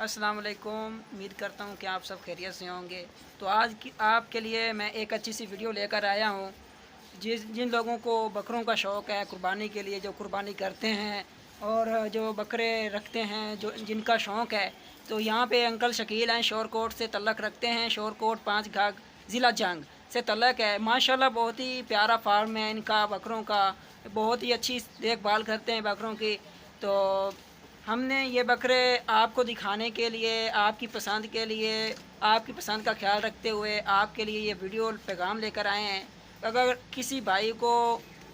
अस्सलाम वालेकुम। उम्मीद करता हूँ कि आप सब खैरियत से होंगे। तो आज की आपके लिए मैं एक अच्छी सी वीडियो लेकर आया हूँ। जिन लोगों को बकरों का शौक़ है कुर्बानी के लिए, जो कुर्बानी करते हैं और जो बकरे रखते हैं, जो जिनका शौक़ है, तो यहाँ पे अंकल शकील हैं, शोरकोट से तल्लक रखते हैं। शोरकोट 5 घाग ज़िला जंग से तल्लक है। माशाल्लाह बहुत ही प्यारा फार्म है इनका बकरों का। बहुत ही अच्छी देखभाल करते हैं बकरों की। तो हमने ये बकरे आपको दिखाने के लिए, आपकी पसंद के लिए, आपकी पसंद का ख्याल रखते हुए आपके लिए ये वीडियो पैगाम लेकर आए हैं। अगर किसी भाई को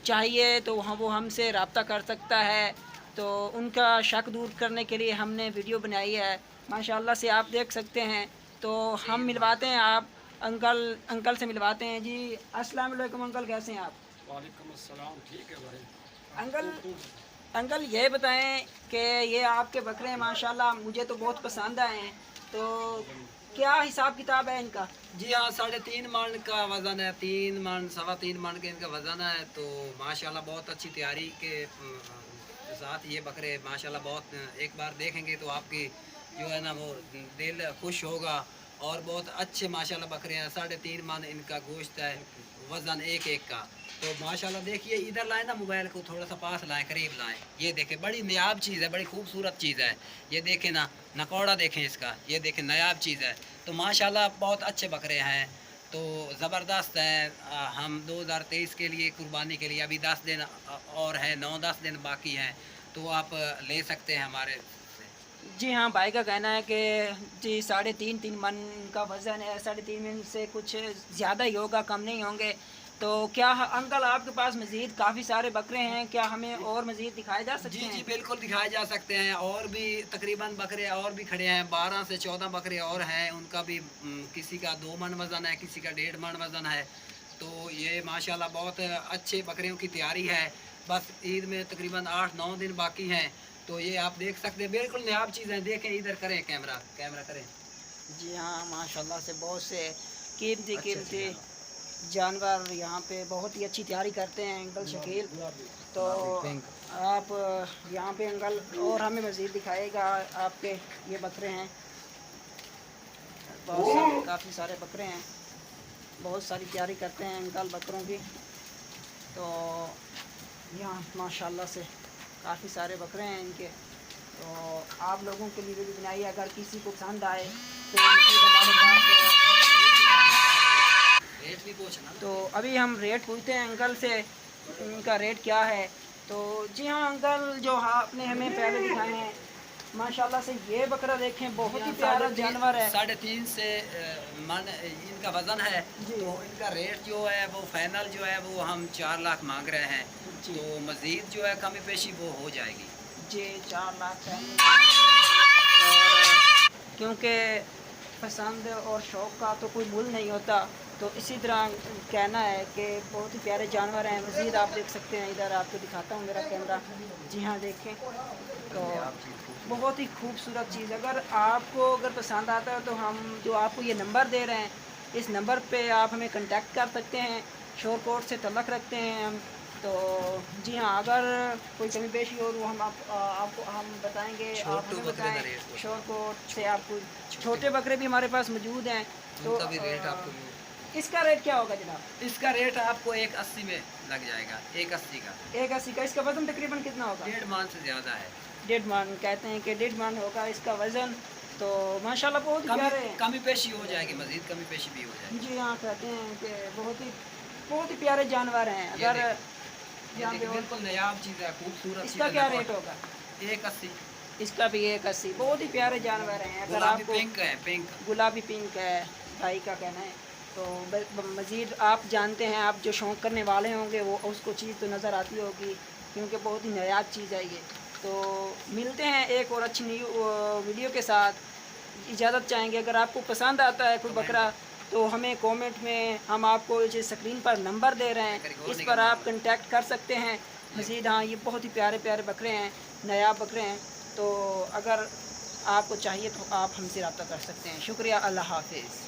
चाहिए तो वो हमसे रब्ता कर सकता है। तो उनका शक दूर करने के लिए हमने वीडियो बनाई है। माशाल्लाह से आप देख सकते हैं। तो हम मिलवाते हैं आप अंकल से मिलवाते हैं। जी अस्सलाम वालेकुम अंकल, कैसे हैं आप? वालेकुम अस्सलाम। ठीक है भाई। अंकल अंकल ये बताएं कि ये आपके बकरे हैं, माशाल्लाह मुझे तो बहुत पसंद आए हैं। तो क्या हिसाब किताब है इनका? जी हाँ, 3.5 मन का वज़न है। 3 मन 3.25 मन के इनका वज़न है। तो माशाल्लाह बहुत अच्छी तैयारी के साथ ये बकरे माशाल्लाह बहुत, एक बार देखेंगे तो आपकी जो है ना वो दिल खुश होगा। और बहुत अच्छे माशाल्लाह बकरे हैं। 3.5 मन इनका गोश्त है, वज़न एक का। तो माशाल्लाह देखिए, इधर लाएं ना, मोबाइल को थोड़ा सा पास लाएं, करीब लाएं। ये देखें, बड़ी नायाब चीज़ है, बड़ी खूबसूरत चीज़ है। ये देखें ना, नकौड़ा देखें इसका, ये देखें नायाब चीज़ है। तो माशाल्लाह बहुत अच्छे बकरे हैं, तो ज़बरदस्त हैं। हम 2023 के लिए कुर्बानी के लिए अभी 10 दिन और हैं, 9-10 दिन बाकी हैं। तो आप ले सकते हैं हमारे से। जी हाँ, भाई का कहना है कि जी 3.5 मन का वज़न है। 3.5 मन से कुछ ज़्यादा ही होगा, कम नहीं होंगे। तो क्या अंकल आपके पास मज़ीद काफ़ी सारे बकरे हैं, क्या हमें और मज़ीद दिखाए जा सकते जी हैं? जी बिल्कुल दिखाए जा सकते हैं। और भी तकरीबन बकरे और भी खड़े हैं, 12 से 14 बकरे और हैं। उनका भी किसी का 2 मन वज़न है, किसी का 1.5 मन वज़न है। तो ये माशाल्लाह बहुत अच्छे बकरियों की तैयारी है। बस ईद में तकरीबन 8-9 दिन बाकी हैं। तो ये आप देख सकते हैं, बिल्कुल नायाब चीज़ें। देखें, इधर करें, कैमरा करें। जी हाँ, माशाल्लाह से बहुत से कीमती अच्छे कीमती जानवर। जानवर यहाँ पे बहुत ही अच्छी तैयारी करते हैं अंकल शकील। तो पिंक। आप यहाँ पे अंकल और हमें मज़ीद दिखाएगा। आपके ये बकरे हैं, बहुत सारे, काफ़ी सारे बकरे हैं, बहुत सारी तैयारी करते हैं अंकल बकरों की। तो यहाँ माशाल्लाह से काफ़ी सारे बकरे हैं इनके। तो आप लोगों के लिए भी बनाइए, अगर किसी को पसंद आए तो मज़ीद हमारे पास। रेट भी पूछना। तो अभी हम रेट पूछते हैं अंकल से, इनका रेट क्या है। तो जी हाँ अंकल, जो हाँ आपने हमें पहले दिखाए हैं, माशाल्लाह से ये बकरा देखें, बहुत ही प्यारा जानवर है। 3.5 से मन इनका वज़न है। जी तो इनका रेट जो है वो फाइनल जो है वो हम 4 लाख मांग रहे हैं। जी तो मज़ीद जो है कमी पेशी वो हो जाएगी। जी 4 लाख है। और क्योंकि पसंद और शौक़ का तो कोई मूल नहीं होता, तो इसी तरह कहना है कि बहुत ही प्यारे जानवर हैं। मज़ीद आप देख सकते हैं, इधर आपको दिखाता हूँ मेरा कैमरा। जी हाँ देखें, तो बहुत ही खूबसूरत चीज़। अगर आपको पसंद आता है तो हम जो आपको ये नंबर दे रहे हैं, इस नंबर पे आप हमें कांटेक्ट कर सकते हैं। शोरकोट से तल्लक रखते हैं हम। तो जी हाँ, अगर कोई कमी पेशी हो तो हम आपको हम बताएंगे, आप छोटू हमें बकरे का बताएं। रेट पूछो। शोरकोट से आपको छोटे बकरे भी हमारे पास मौजूद हैं। तो उनका भी रेट आपको इसका रेट क्या होगा जनाब? इसका रेट आपको 1.80 में लग जाएगा। 1.80 का। 1.80 का। इसका वज़न तकरीबन कितना होगा? 1.5 मान से ज़्यादा है। 1.5 मन कहते हैं कि 1.5 मन होगा इसका वज़न। तो माशाल्लाह बहुत ही प्यारे हैं। कमी पेशी हो जाएगी, मज़ीद कमी पेशी भी हो जाएगी। जी हाँ, कहते हैं कि बहुत ही प्यारे जानवर हैं। ये अगर देखिए, यहाँ पे बिल्कुल नायाब चीज़ है, खूबसूरत चीज़ इसका है। क्या रेट होगा? 1.80। इसका भी 1.80। बहुत ही प्यारे जानवर हैं। अगर गुलाबी आपको पिंक है, पिंक। गुलाबी पिंक है, भाई का कहना है। तो मज़ीद आप जानते हैं, आप जो शौक़ करने वाले होंगे वो उसको चीज़ तो नज़र आती होगी, क्योंकि बहुत ही नायाब चीज़ है ये। तो मिलते हैं एक और अच्छी न्यू वीडियो के साथ। इजाज़त चाहेंगे। अगर आपको पसंद आता है कोई बकरा तो हमें कमेंट में, हम आपको जो स्क्रीन पर नंबर दे रहे हैं, इस पर आप कांटेक्ट कर सकते हैं। मज़ीद हाँ, ये बहुत ही प्यारे प्यारे बकरे हैं, नायाब बकरे हैं। तो अगर आपको चाहिए तो आप हमसे रब्ता कर सकते हैं। शुक्रिया, अल्लाह हाफ़िज़।